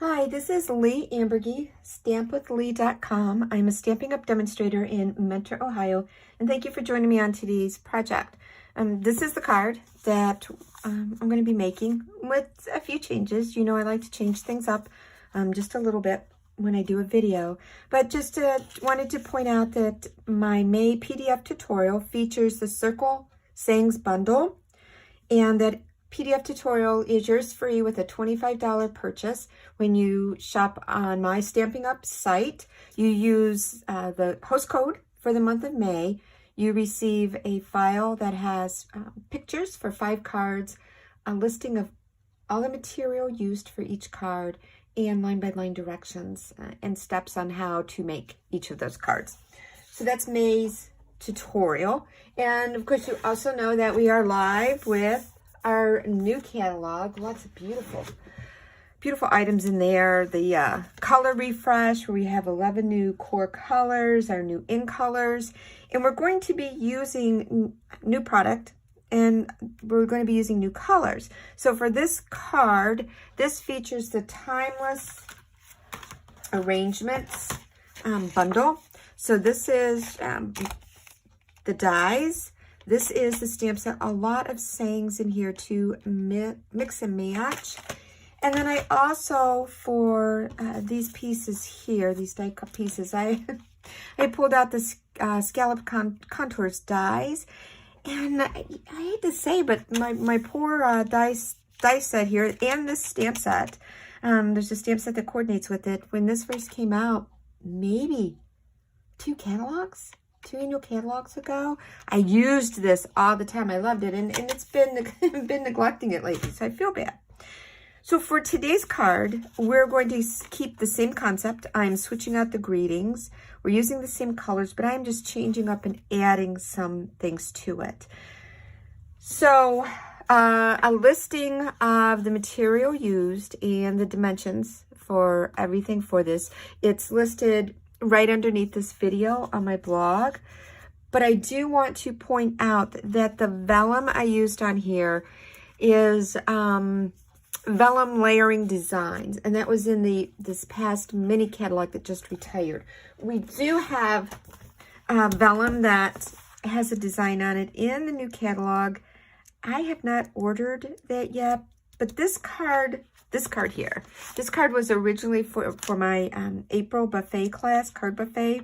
Hi, this is Leigh Ambergy, stampwithleigh.com. I'm a Stampin' Up! Demonstrator in Mentor, Ohio, and thank you for joining me on today's project. This is the card that I'm going to be making with a few changes. You know, I like to change things up just a little bit when I do a video, but just wanted to point out that my May PDF tutorial features the Circle Sayings bundle, and that PDF tutorial is yours free with a $25 purchase. When you shop on my Stampin' Up! Site, you use the host code for the month of May. You receive a file that has pictures for 5 cards, a listing of all the material used for each card, and line-by-line directions and steps on how to make each of those cards. So that's May's tutorial. And of course, you also know that we are live with our new catalog. Lots of beautiful items in there. The color refresh, where we have 11 new core colors, our new in colors, and we're going to be using new product, and we're going to be using new colors. So for this card, this features the Timeless Arrangements bundle. So this is the dies. This is the stamp set. A lot of sayings in here to mix and match. And then I also, for these pieces here, these die cut pieces, I pulled out the Scallop Contours dies. And I hate to say, but my poor dice set here, and this stamp set, there's a stamp set that coordinates with it. When this first came out, maybe 2 annual catalogs ago, I used this all the time. I loved it, and it's been neglecting it lately, so I feel bad. So for today's card, we're going to keep the same concept. I'm switching out the greetings. We're using the same colors, but I'm just changing up and adding some things to it. So a listing of the material used and the dimensions for everything for this. It's listed right underneath this video on my blog. But I do want to point out that the vellum I used on here is Vellum Layering Designs, and that was in this past mini catalog that just retired. We do have vellum that has a design on it in the new catalog. I have not ordered that yet, but this card here, this card was originally for my April buffet class, card buffet,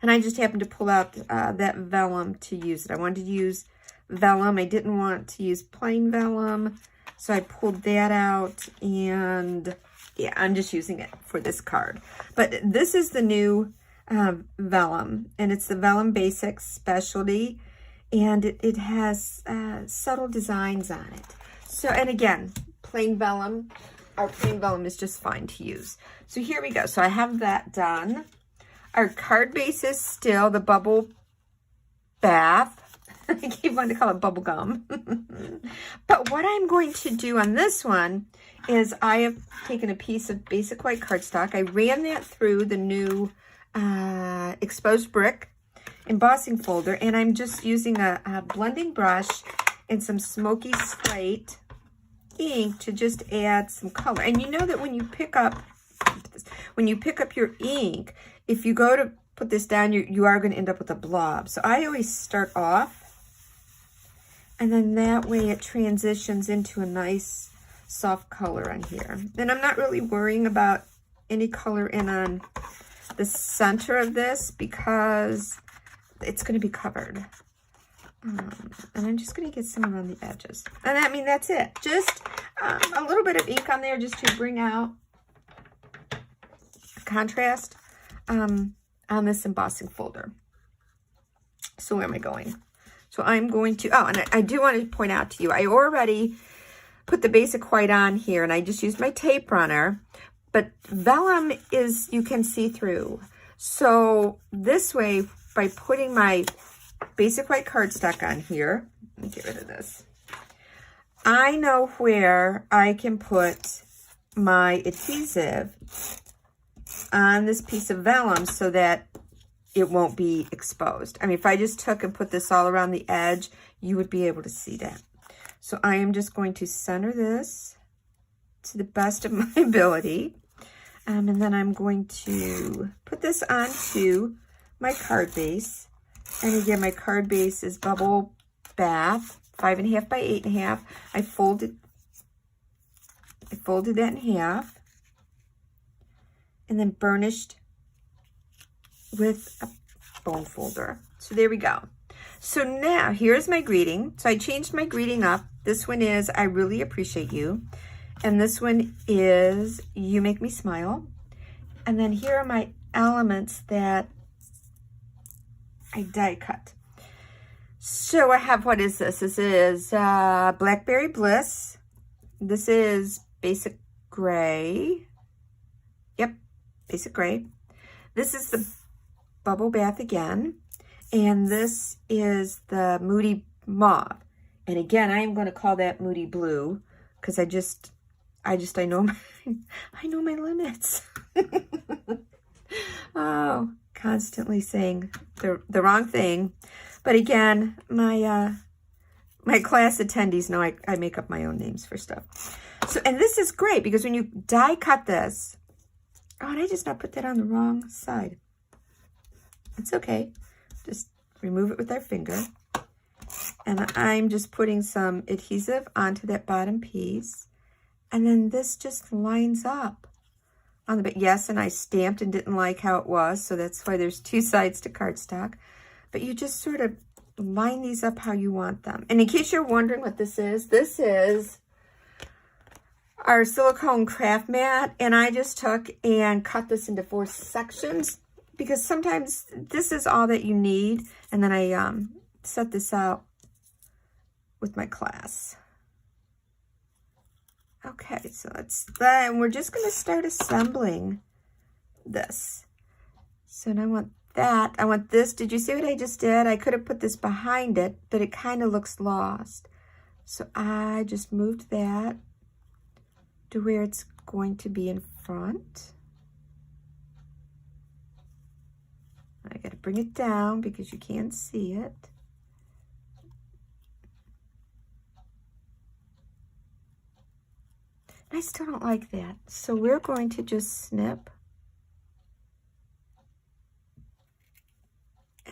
and I just happened to pull out that vellum to use it. I wanted to use vellum. I didn't want to use plain vellum, so I pulled that out, and yeah, I'm just using it for this card. But this is the new vellum, and it's the Vellum Basics Specialty, and it has subtle designs on it. So, and again, plain vellum, our plain vellum is just fine to use. So here we go. So I have that done. Our card base is still the Bubble Bath. I keep wanting to call it bubble gum. But what I'm going to do on this one is I have taken a piece of basic white cardstock. I ran that through the new exposed brick embossing folder, and I'm just using a blending brush and some smoky slate ink to just add some color. And you know that when you pick up your ink, if you go to put this down, you are going to end up with a blob. So I always start off, and then that way it transitions into a nice soft color on here. And I'm not really worrying about any color in on the center of this because it's going to be covered. And I'm just going to get some around the edges. And I mean, that's it. Just a little bit of ink on there just to bring out contrast on this embossing folder. So where am I going? So I'm going to, oh, and I do want to point out to you, I already put the basic white on here, and I just used my tape runner, but vellum is, you can see through. So this way, by putting my basic white cardstock on here, let me get rid of this, I know where I can put my adhesive on this piece of vellum so that it won't be exposed. I mean, if I just took and put this all around the edge, you would be able to see that. So I am just going to center this to the best of my ability. And then I'm going to put this onto my card base. And again, my card base is Bubble Bath, 5.5 by 8.5. I folded that in half. And then burnished with a bone folder. So there we go. So now here's my greeting. So I changed my greeting up. This one is, I really appreciate you. And this one is, you make me smile. And then here are my elements that I die cut. So I have, what is this? This is Blackberry Bliss. This is Basic Gray. Yep, Basic Gray. This is the Bubble Bath again. And this is the Moody Mauve. And again, I am going to call that Moody Blue because I know my limits. Oh, constantly saying the wrong thing. But again, my class attendees know I make up my own names for stuff. So, and this is great because when you die cut this, oh, and I just not put that on the wrong side. It's okay. Just remove it with our finger. And I'm just putting some adhesive onto that bottom piece. And then this just lines up on the back. Yes, and I stamped and didn't like how it was, so that's why there's two sides to cardstock. But you just sort of line these up how you want them. And in case you're wondering what this is our silicone craft mat. And I just took and cut this into 4 sections because sometimes this is all that you need. And then I set this out with my class. Okay, so that's that. And we're just going to start assembling this. So now I want that. I want this. Did you see what I just did? I could have put this behind it, but it kind of looks lost. So I just moved that to where it's going to be in front. I got to bring it down because you can't see it. I still don't like that. So we're going to just snip.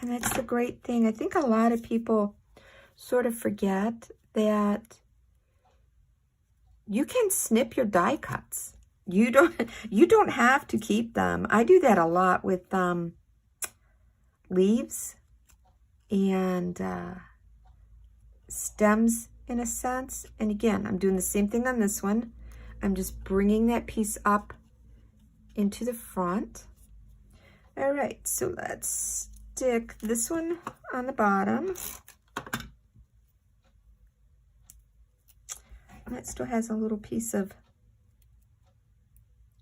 And that's the great thing. I think a lot of people sort of forget that you can snip your die cuts. You don't have to keep them. I do that a lot with leaves and stems in a sense. And again, I'm doing the same thing on this one. I'm just bringing that piece up into the front. All right, so let's stick this one on the bottom. That still has a little piece of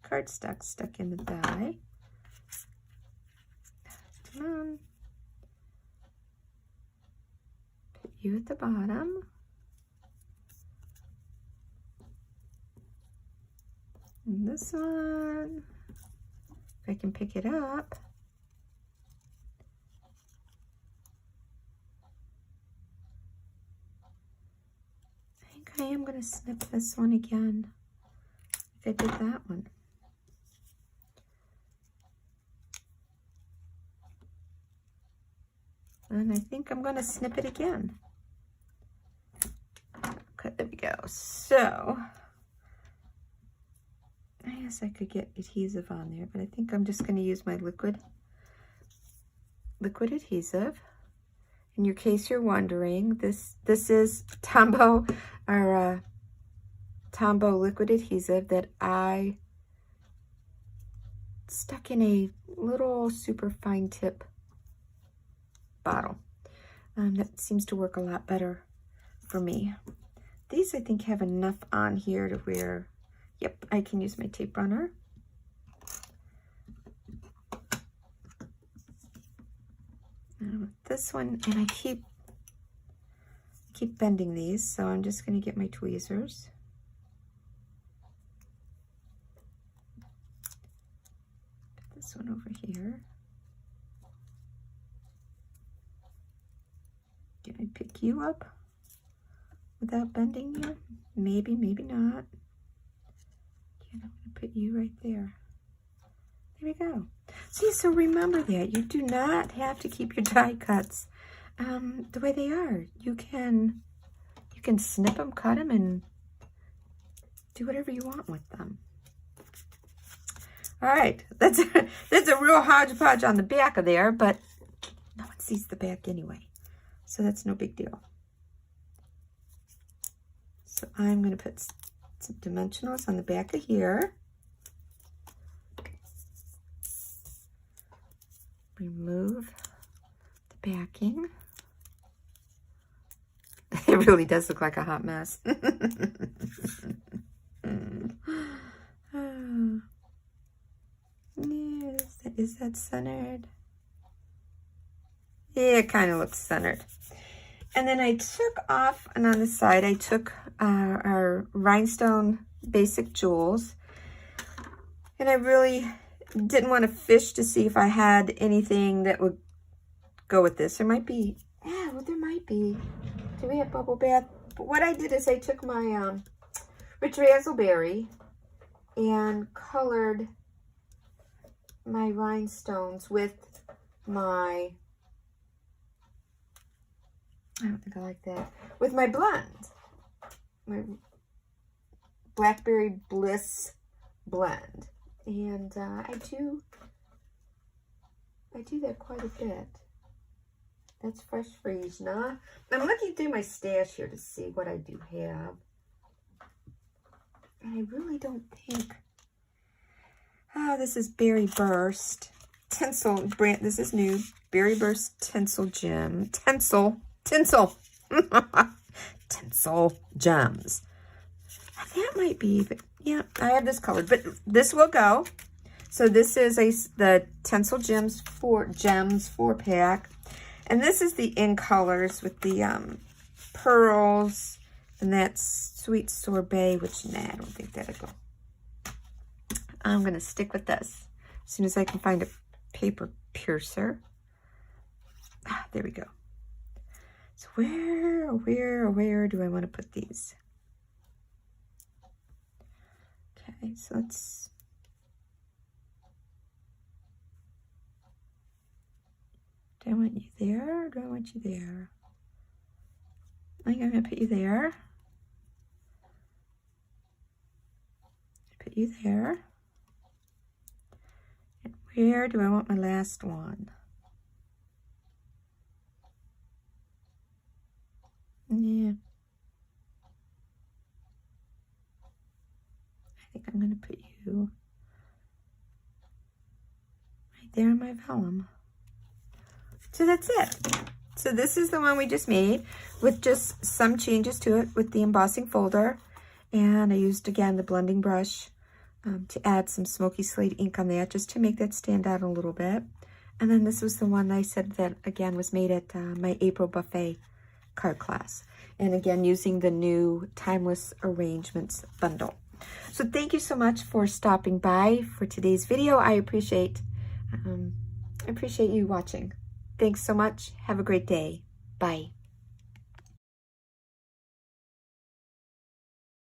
cardstock stuck in the die. Come on. Put you at the bottom. And this one, if I can pick it up. I think I am going to snip this one again. I think I did that one. And I think I'm going to snip it again. Okay, there we go. So I guess I could get adhesive on there, but I think I'm just going to use my liquid adhesive. In case you're wondering, this is Tombow, our Tombow liquid adhesive that I stuck in a little super fine tip bottle. That seems to work a lot better for me. These I think have enough on here to where, yep, I can use my tape runner. And with this one, and I keep bending these, so I'm just going to get my tweezers. Put this one over here. Can I pick you up without bending you? Maybe, maybe not. And I'm going to put you right there. There we go. See, so remember that. You do not have to keep your die cuts the way they are. You can snip them, cut them, and do whatever you want with them. All right, that's a real hodgepodge on the back of there, but no one sees the back anyway, so that's no big deal. So I'm going to put some dimensionals on the back of here. Remove the backing. It really does look like a hot mess. Oh. Is that centered? Yeah, it kind of looks centered. And then I took off, and on the side, I took our rhinestone basic jewels. And I really didn't want to fish to see if I had anything that would go with this. There might be, yeah, well, there might be. Do we have bubble bath? But what I did is I took my Rich Razzleberry and colored my rhinestones with my, I don't think I like that, with my blend, my Blackberry Bliss blend. And I do that quite a bit. That's fresh freeze. Now, I'm looking through my stash here to see what I do have. And I really don't think, oh, this is Berry Burst Tinsel brand. This is new. Berry Burst Tinsel Gem. Tinsel Gems. That might be, but yeah, I have this colored, but this will go. So this is the Tinsel Gems 4-pack. And this is the in colors with the pearls, and that's Sweet Sorbet, which, nah, I don't think that'll go. I'm going to stick with this as soon as I can find a paper piercer. Ah, there we go. So where do I want to put these? Okay, so let's... Do I want you there, or do I want you there? I think I'm going to put you there. Put you there. And where do I want my last one? Yeah. I think I'm going to put you right there on my vellum. So that's it. So this is the one we just made with just some changes to it with the embossing folder. And I used, again, the blending brush to add some smoky slate ink on that just to make that stand out a little bit. And then this was the one I said that, again, was made at my April buffet card class. And again, using the new Timeless Arrangements bundle. So thank you so much for stopping by for today's video. I appreciate you watching. Thanks so much. Have a great day. Bye.